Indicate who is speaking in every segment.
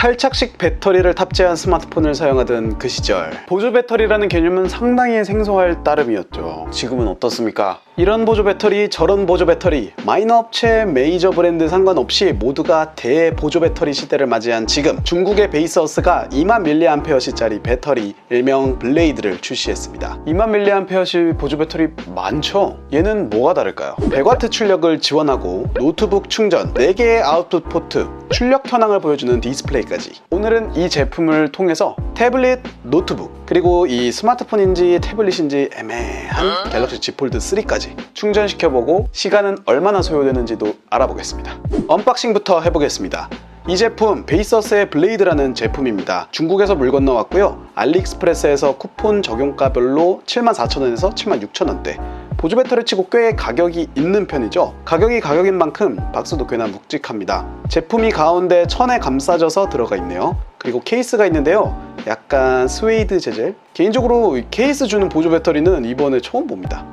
Speaker 1: 탈착식 배터리를 탑재한 스마트폰을 사용하던 그 시절, 보조 배터리라는 개념은 상당히 생소할 따름이었죠. 지금은 어떻습니까? 이런 보조 배터리, 저런 보조 배터리, 마이너 업체, 메이저 브랜드 상관없이 모두가 대보조 배터리 시대를 맞이한 지금, 중국의 베이스어스가 20,000mAh짜리 배터리 일명 블레이드를 출시했습니다. 20,000mAh 보조 배터리 많죠? 얘는 뭐가 다를까요? 100W 출력을 지원하고 노트북 충전, 4개의 아웃풋 포트, 출력 현황을 보여주는 디스플레이까지. 오늘은 이 제품을 통해서 태블릿, 노트북, 그리고 이 스마트폰인지 태블릿인지 애매한 갤럭시 Z 폴드 3까지 충전시켜보고 시간은 얼마나 소요되는지도 알아보겠습니다. 언박싱부터 해보겠습니다. 이 제품 베이스어스의 블레이드라는 제품입니다. 중국에서 물 건너왔고요. 알리익스프레스에서 쿠폰 적용가별로 74,000원에서 76,000원대. 보조 배터리 치고 꽤 가격이 있는 편이죠. 가격이 가격인 만큼 박스도 꽤나 묵직합니다. 제품이 가운데 천에 감싸져서 들어가 있네요. 그리고 케이스가 있는데요, 약간 스웨이드 재질. 개인적으로 케이스 주는 보조 배터리는 이번에 처음 봅니다.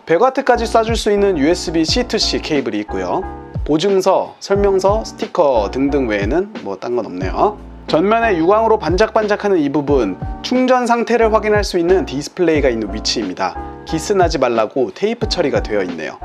Speaker 1: 100W까지 쏴줄 수 있는 USB C2C 케이블이 있고요. 보증서, 설명서, 스티커 등등 외에는 뭐 딴 건 없네요. 전면에 유광으로 반짝반짝하는 이 부분, 충전 상태를 확인할 수 있는 디스플레이가 있는 위치입니다. 기스나지 말라고 테이프 처리가 되어 있네요.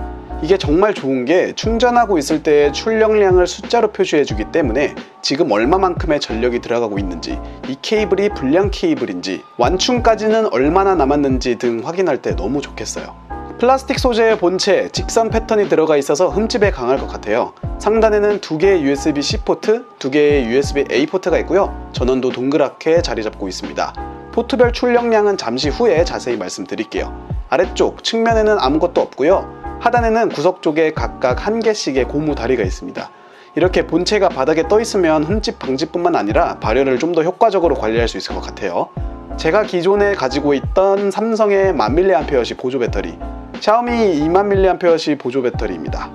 Speaker 1: 이게 정말 좋은 게 충전하고 있을 때의 출력량을 숫자로 표시해 주기 때문에 지금 얼마만큼의 전력이 들어가고 있는지, 이 케이블이 불량 케이블인지, 완충까지는 얼마나 남았는지 등 확인할 때 너무 좋겠어요. 플라스틱 소재의 본체, 직선 패턴이 들어가 있어서 흠집에 강할 것 같아요. 상단에는 2개의 USB-C 포트, 2개의 USB-A 포트가 있고요. 전원도 동그랗게 자리 잡고 있습니다. 포트별 출력량은 잠시 후에 자세히 말씀드릴게요. 아래쪽 측면에는 아무것도 없고요. 하단에는 구석 쪽에 각각 1개씩의 고무 다리가 있습니다. 이렇게 본체가 바닥에 떠 있으면 흠집 방지뿐만 아니라 발열을 좀 더 효과적으로 관리할 수 있을 것 같아요. 제가 기존에 가지고 있던 삼성의 10,000mAh 보조 배터리, 샤오미 20,000mAh 보조 배터리입니다.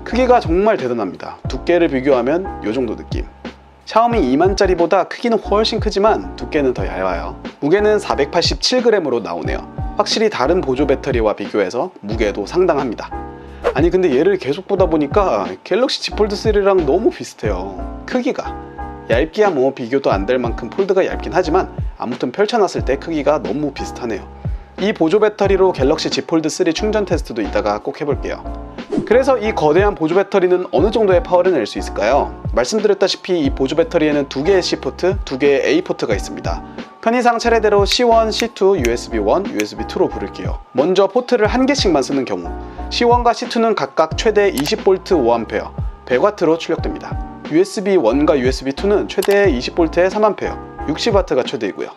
Speaker 1: 크기가 정말 대단합니다. 두께를 비교하면 이 정도 느낌. 샤오미 2만짜리보다 크기는 훨씬 크지만 두께는 더 얇아요. 무게는 487g으로 나오네요. 확실히 다른 보조 배터리와 비교해서 무게도 상당합니다. 아니 근데 얘를 계속 보다 보니까 갤럭시 Z 폴드 3랑 너무 비슷해요. 크기가. 얇기야 뭐 비교도 안 될 만큼 폴드가 얇긴 하지만 아무튼 펼쳐놨을 때 크기가 너무 비슷하네요. 이 보조 배터리로 갤럭시 Z 폴드 3 충전 테스트도 이따가 꼭 해볼게요. 그래서 이 거대한 보조 배터리는 어느 정도의 파워를 낼 수 있을까요? 말씀드렸다시피 이 보조 배터리에는 2개의 C포트, 2개의 A포트가 있습니다. 편의상 차례대로 C1, C2, USB1, USB2로 부를게요. 먼저 포트를 1개씩만 쓰는 경우, C1과 C2는 각각 최대 20V 5A, 100W로 출력됩니다. USB1과 USB2는 최대 20V에 3A, 60W가 최대이고요.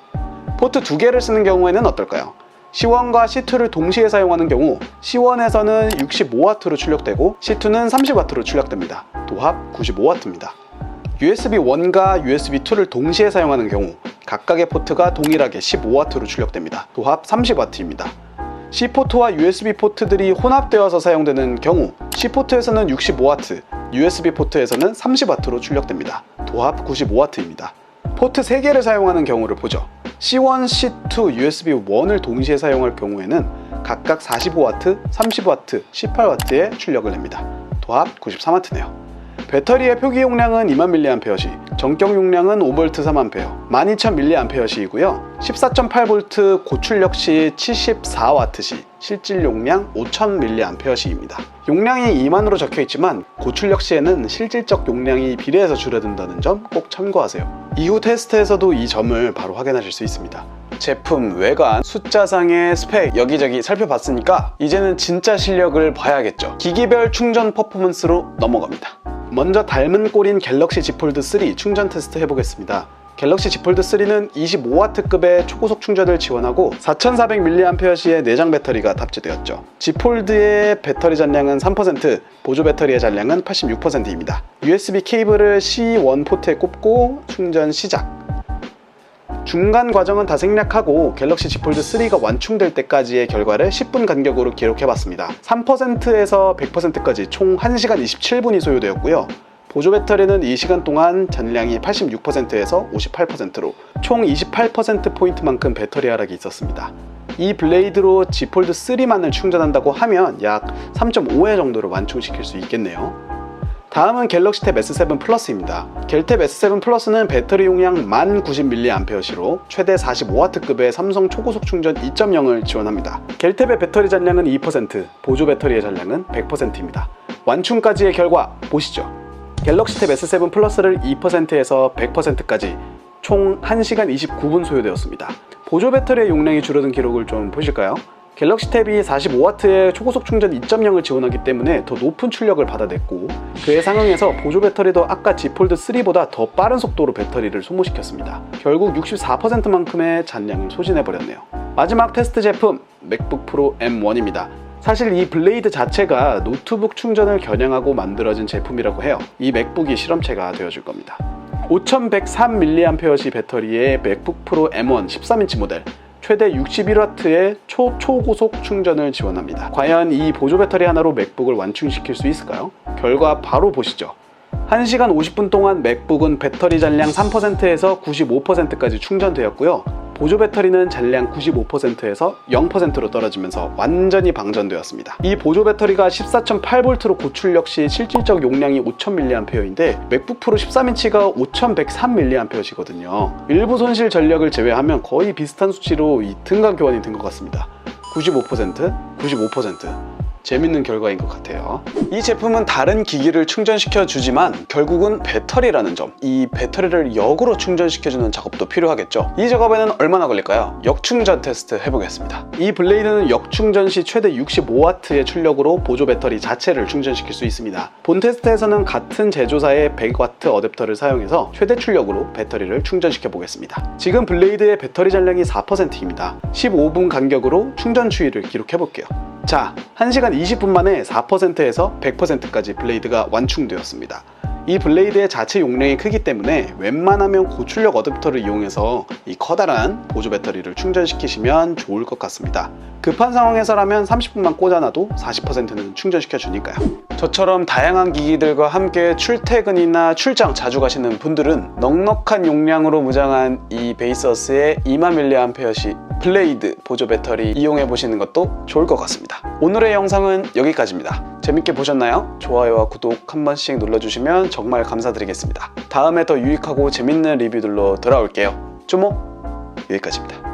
Speaker 1: 포트 2개를 쓰는 경우에는 어떨까요? C1과 C2를 동시에 사용하는 경우 C1에서는 65W로 출력되고 C2는 30W로 출력됩니다. 도합 95W입니다. USB1과 USB2를 동시에 사용하는 경우 각각의 포트가 동일하게 15W로 출력됩니다. 도합 30W입니다. C포트와 USB 포트들이 혼합되어서 사용되는 경우 C포트에서는 65W, USB 포트에서는 30W로 출력됩니다. 도합 95W입니다. 포트 3개를 사용하는 경우를 보죠. C1, C2, USB1을 동시에 사용할 경우에는 각각 45W, 30W, 18W의 출력을 냅니다. 도합 93W네요. 배터리의 표기 용량은 20,000mAh, 전격 용량은 5V 3A, 12,000mAh이고요. 14.8V 고출력 시 74W 시 실질 용량 5,000mAh입니다. 용량이 2만으로 적혀있지만 고출력 시에는 실질적 용량이 비례해서 줄어든다는 점 꼭 참고하세요. 이후 테스트에서도 이 점을 바로 확인하실 수 있습니다. 제품, 외관, 숫자상의 스펙 여기저기 살펴봤으니까 이제는 진짜 실력을 봐야겠죠. 기기별 충전 퍼포먼스로 넘어갑니다. 먼저 닮은 꼴인 갤럭시 Z 폴드 3 충전 테스트 해보겠습니다. 갤럭시 Z 폴드 3는 25W급의 초고속 충전을 지원하고 4400mAh의 내장 배터리가 탑재되었죠. Z 폴드의 배터리 잔량은 3%, 보조 배터리의 잔량은 86%입니다. USB 케이블을 C1 포트에 꼽고 충전 시작. 중간 과정은 다 생략하고 갤럭시 Z 폴드 3가 완충될 때까지의 결과를 10분 간격으로 기록해봤습니다. 3%에서 100%까지 총 1시간 27분이 소요되었고요. 보조 배터리는 이 시간 동안 잔량이 86%에서 58%로 총 28%포인트만큼 배터리 하락이 있었습니다. 이 블레이드로 Z 폴드 3만을 충전한다고 하면 약 3.5회 정도로 완충시킬 수 있겠네요. 다음은 갤럭시 탭 S7 플러스입니다. 갤탭 S7 플러스는 배터리 용량 1090mAh로 최대 45W급의 삼성 초고속 충전 2.0을 지원합니다. 갤탭의 배터리 잔량은 2%, 보조 배터리의 잔량은 100%입니다. 완충까지의 결과 보시죠. 갤럭시 탭 S7 플러스를 2%에서 100%까지 총 1시간 29분 소요되었습니다. 보조 배터리의 용량이 줄어든 기록을 좀 보실까요? 갤럭시 탭이 45W의 초고속 충전 2.0을 지원하기 때문에 더 높은 출력을 받아냈고, 그에 상응해서 보조 배터리도 아까 Z 폴드 3보다 더 빠른 속도로 배터리를 소모시켰습니다. 결국 64%만큼의 잔량을 소진해버렸네요. 마지막 테스트 제품 맥북 프로 M1입니다. 사실 이 블레이드 자체가 노트북 충전을 겨냥하고 만들어진 제품이라고 해요. 이 맥북이 실험체가 되어줄 겁니다. 5103mAh 배터리의 맥북 프로 M1 13인치 모델, 최대 61W의 초고속 충전을 지원합니다. 과연 이 보조 배터리 하나로 맥북을 완충시킬 수 있을까요? 결과 바로 보시죠. 1시간 50분 동안 맥북은 배터리 잔량 3%에서 95%까지 충전되었고요. 보조 배터리는 잔량 95%에서 0%로 떨어지면서 완전히 방전되었습니다. 이 보조 배터리가 14.8V로 고출력 시 실질적 용량이 5000mAh인데 맥북 프로 13인치가 5103mAh거든요. 일부 손실 전력을 제외하면 거의 비슷한 수치로 이 등가 교환이 된 것 같습니다. 95%, 95%. 재밌는 결과인 것 같아요. 이 제품은 다른 기기를 충전시켜 주지만 결국은 배터리라는 점, 이 배터리를 역으로 충전시켜주는 작업도 필요하겠죠. 이 작업에는 얼마나 걸릴까요? 역충전 테스트 해보겠습니다. 이 블레이드는 역충전 시 최대 65W의 출력으로 보조 배터리 자체를 충전시킬 수 있습니다. 본 테스트에서는 같은 제조사의 100W 어댑터를 사용해서 최대 출력으로 배터리를 충전시켜 보겠습니다. 지금 블레이드의 배터리 잔량이 4%입니다. 15분 간격으로 충전 추이를 기록해 볼게요. 자, 1시간 20분 만에 4%에서 100%까지 블레이드가 완충되었습니다. 이 블레이드의 자체 용량이 크기 때문에 웬만하면 고출력 어댑터를 이용해서 이 커다란 보조 배터리를 충전시키시면 좋을 것 같습니다. 급한 상황에서라면 30분만 꽂아놔도 40%는 충전시켜 주니까요. 저처럼 다양한 기기들과 함께 출퇴근이나 출장 자주 가시는 분들은 넉넉한 용량으로 무장한 이 베이서스의 20000mAh 블레이드 보조 배터리 이용해 보시는 것도 좋을 것 같습니다. 오늘의 영상은 여기까지입니다. 재밌게 보셨나요? 좋아요와 구독 한 번씩 눌러주시면 정말 감사드리겠습니다. 다음에 더 유익하고 재밌는 리뷰들로 돌아올게요. 쪼모 여기까지입니다.